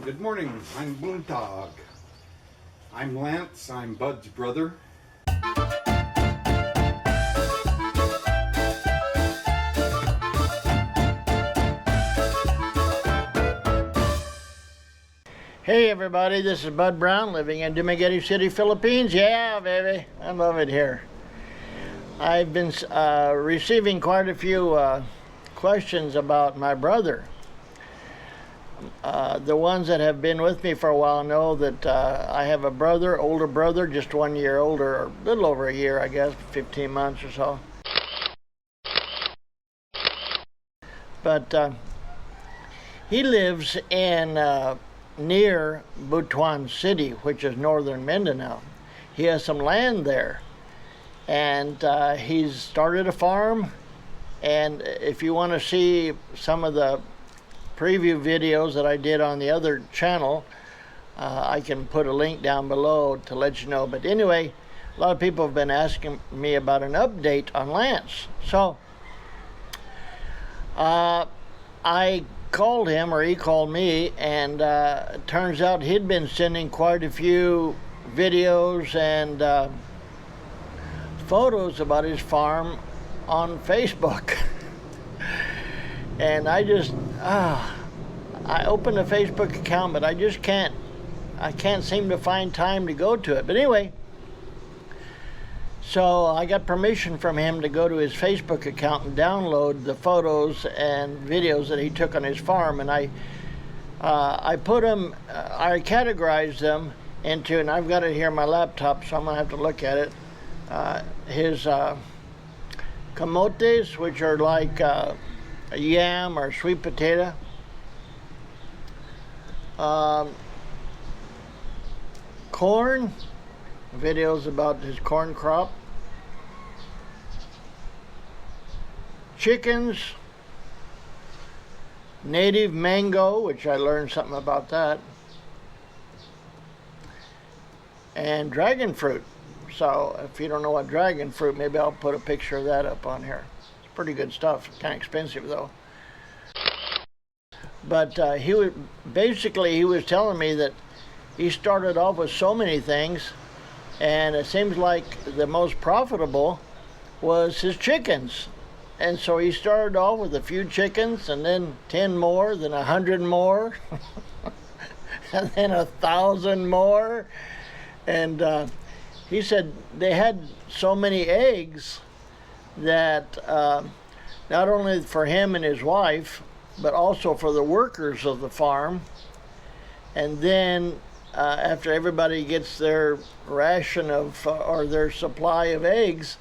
good morning. I'm Boontag. I'm Lance. I'm Bud's brother. Hey everybody, this is Bud Brown living in Dumaguete City, Philippines. Yeah, baby, I love it here. I've been receiving quite a few questions about my brother. The ones that have been with me for a while know that I have a brother, older brother, just 1 year older, or a little over a year, I guess, 15 months or so. But he lives in near Butuan City, which is northern Mindanao. He has some land there, and he's started a farm. And if you want to see some of the preview videos that I did on the other channel, I can put a link down below to let you know. But anyway, a lot of people have been asking me about an update on Lance. So I called him, or he called me, and it turns out he'd been sending quite a few videos and photos about his farm on Facebook. And I just I opened a Facebook account, but I can't seem to find time to go to it. But anyway, so I got permission from him to go to his Facebook account and download the photos and videos that he took on his farm. And I put them, I categorized them into, and I've got it here on my laptop, so I'm gonna have to look at it. His camotes, which are like a yam or sweet potato. Corn, videos about his corn crop. Chickens, native mango, which I learned something about that, and dragon fruit. So if you don't know what dragon fruit, maybe I'll put a picture of that up on here. It's pretty good stuff. It's kind of expensive though. But he was telling me that he started off with so many things, and it seems like the most profitable was his chickens. And so he started off with a few chickens, and then 10 more, then 100 more, and then 1,000 more. And he said they had so many eggs that not only for him and his wife, but also for the workers of the farm. And then after everybody gets their ration of, or their supply of eggs,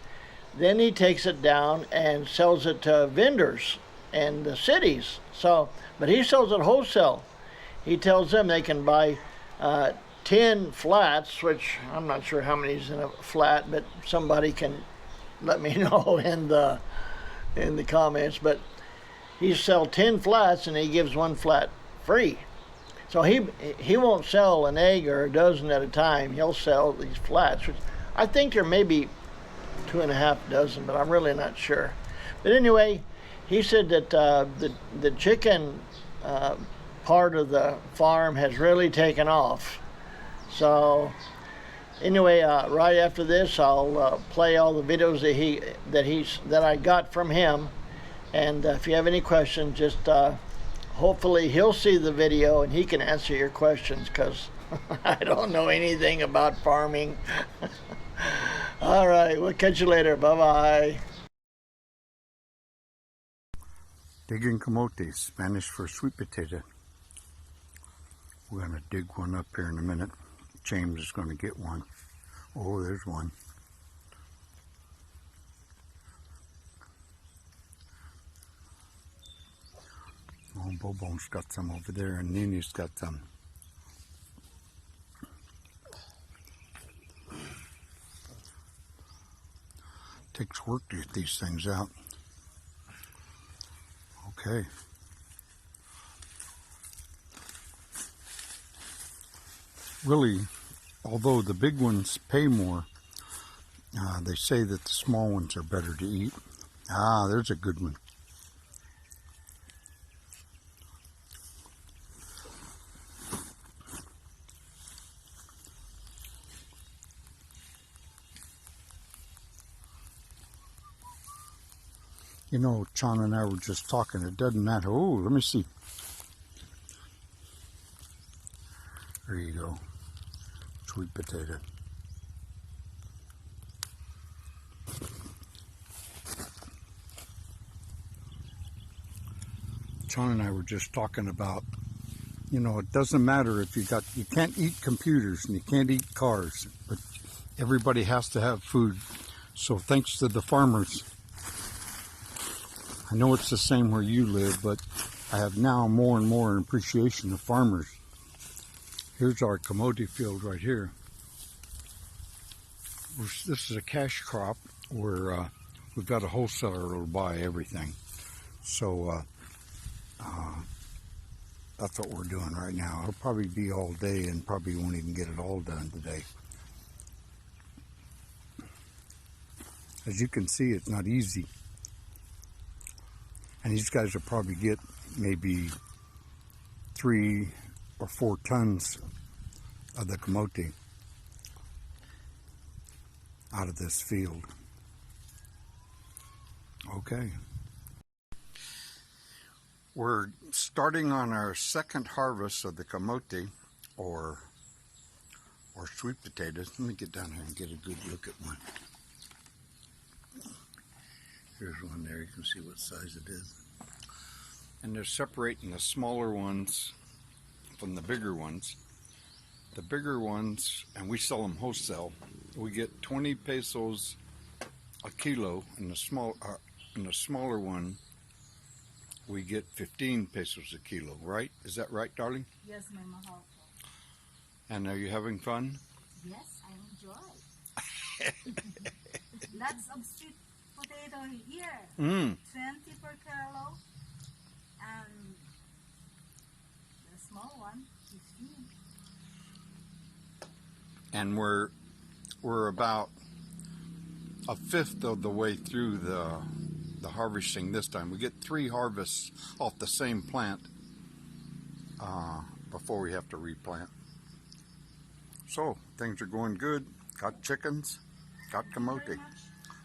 then he takes it down and sells it to vendors in the cities. So, but he sells it wholesale. He tells them they can buy 10 flats, which I'm not sure how many is in a flat, but somebody can let me know in the comments. But he sells 10 flats and he gives 1 flat free. So he won't sell an egg or a dozen at a time. He'll sell these flats, which I think there may be 2.5 dozen, but I'm really not sure. But anyway, he said that the chicken part of the farm has really taken off. So anyway, right after this, I'll play all the videos that I got from him. And if you have any questions, just hopefully he'll see the video and he can answer your questions, because I don't know anything about farming. All right, we'll catch you later. Bye-bye. Digging camotes, Spanish for sweet potato. We're going to dig one up here in a minute. James is going to get one. Oh, there's one. Oh, Bobo's got some over there, and Nini's got some. Takes work to get these things out. Okay. Really, although the big ones pay more, they say that the small ones are better to eat. Ah, there's a good one. You know, John and I were just talking. It doesn't matter. Oh, let me see. There you go. Sweet potato. John and I were just talking about, you know, it doesn't matter if you can't eat computers and you can't eat cars, but everybody has to have food. So thanks to the farmers. I know it's the same where you live, but I have now more and more appreciation of farmers. Here's our camote field right here. This is a cash crop where we've got a wholesaler who will buy everything. So that's what we're doing right now. It'll probably be all day and probably won't even get it all done today. As you can see, it's not easy. And these guys will probably get maybe 3 or 4 tons of the camote out of this field. Okay. We're starting on our second harvest of the camote or sweet potatoes. Let me get down here and get a good look at one. Here's one there. You can see what size it is. And they're separating the smaller ones from the bigger ones. The bigger ones, and we sell them wholesale, we get 20 pesos a kilo, and the smaller one we get 15 pesos a kilo, right? Is that right, darling? Yes, my mahal. And are you having fun? Yes, I enjoy. Lots of sweet potato here. 20 per kilo. And the small one, 15. And we're about a fifth of the way through the harvesting this time. We get 3 harvests off the same plant before we have to replant. So things are going good. Got chickens, got camote,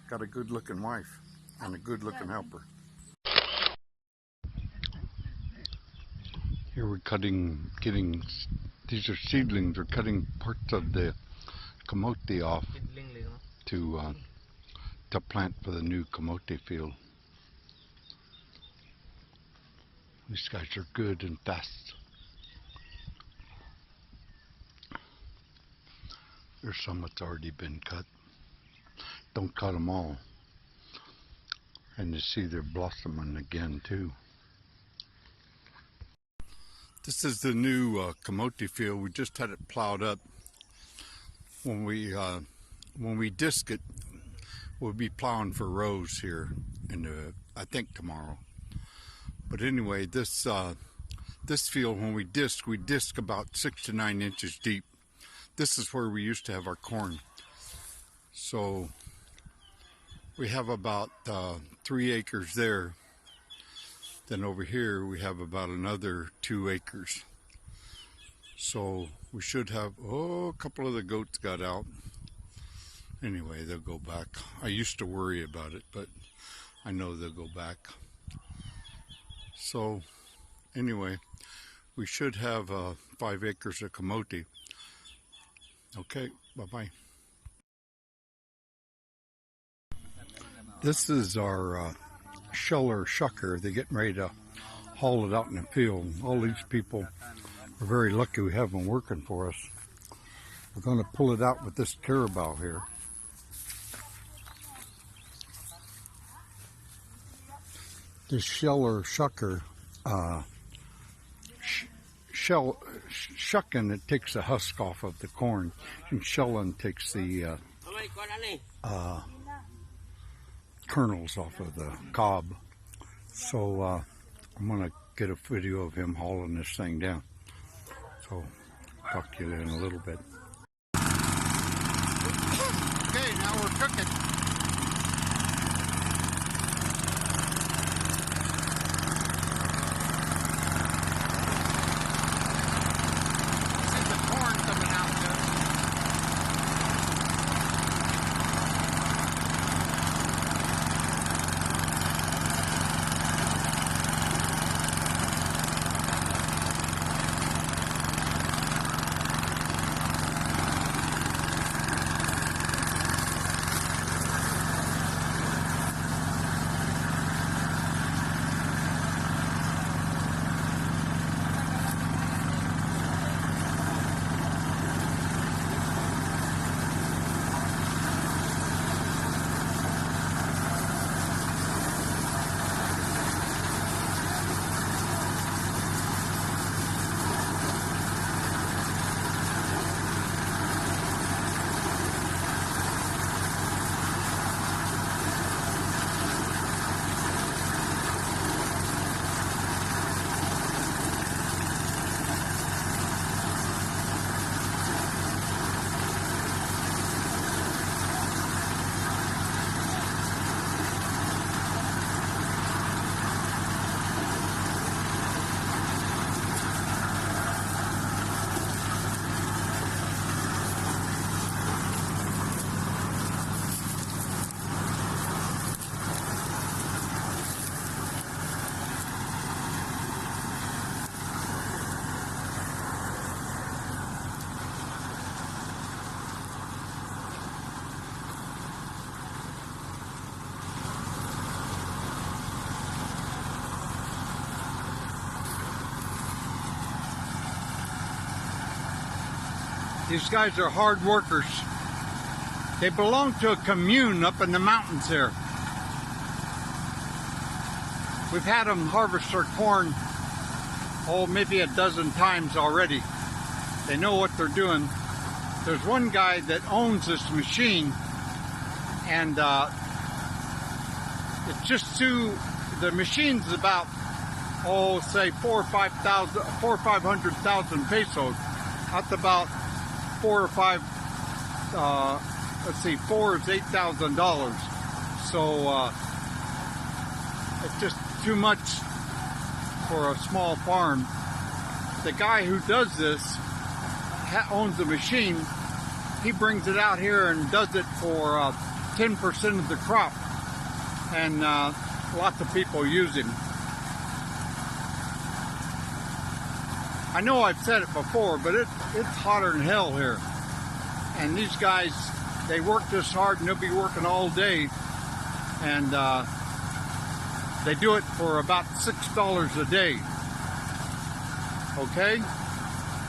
got a good looking wife and a good looking helper. Here we're these are seedlings. We're cutting parts of the camote off to plant for the new camote field. These guys are good and fast. There's some that's already been cut. Don't cut them all. And you see they're blossoming again too. This is the new camote field. We just had it plowed up. When we disc it, we'll be plowing for rows here I think tomorrow. But anyway, this field, when we disc about 6 to 9 inches deep. This is where we used to have our corn. So we have about 3 acres there. Then over here we have about another 2 acres. So we should have, a couple of the goats got out. Anyway, they'll go back. I used to worry about it, but I know they'll go back. So anyway, we should have 5 acres of camote. Okay, bye-bye. This is our sheller shucker. They're getting ready to haul it out in the field. All these people are very lucky we have them working for us. We're going to pull it out with this carabao here. This sheller shucker, shucking, it takes the husk off of the corn, and shelling takes the kernels off of the cob. So I'm going to get a video of him hauling this thing down. So talk to you in a little bit. Okay, now we're cooking. These guys are hard workers. They belong to a commune up in the mountains there. We've had them harvest their corn, maybe a dozen times already. They know what they're doing. There's one guy that owns this machine, and it's just the machine's about, say 400,000 or 500,000 pesos. That's about 4 is $8,000. So it's just too much for a small farm. The guy who does this owns the machine. He brings it out here and does it for 10% of the crop, and lots of people use him. I know I've said it before, but it's hotter than hell here. And these guys, they work this hard, and they'll be working all day. And they do it for about $6 a day. Okay?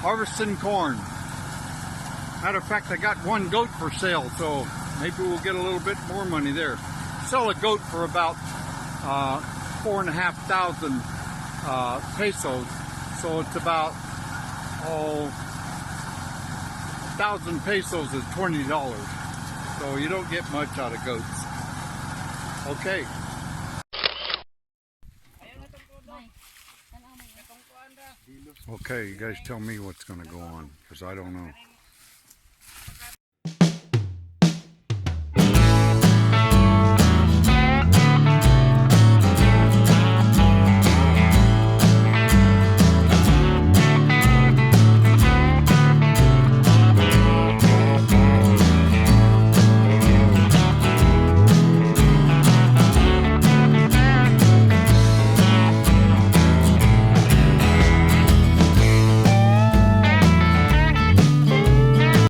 Harvesting corn. Matter of fact, I got one goat for sale, so maybe we'll get a little bit more money there. Sell a goat for about 4,500 pesos. So it's about 1,000 pesos is $20. So you don't get much out of goats. Okay. Okay, you guys tell me what's going to go on, because I don't know.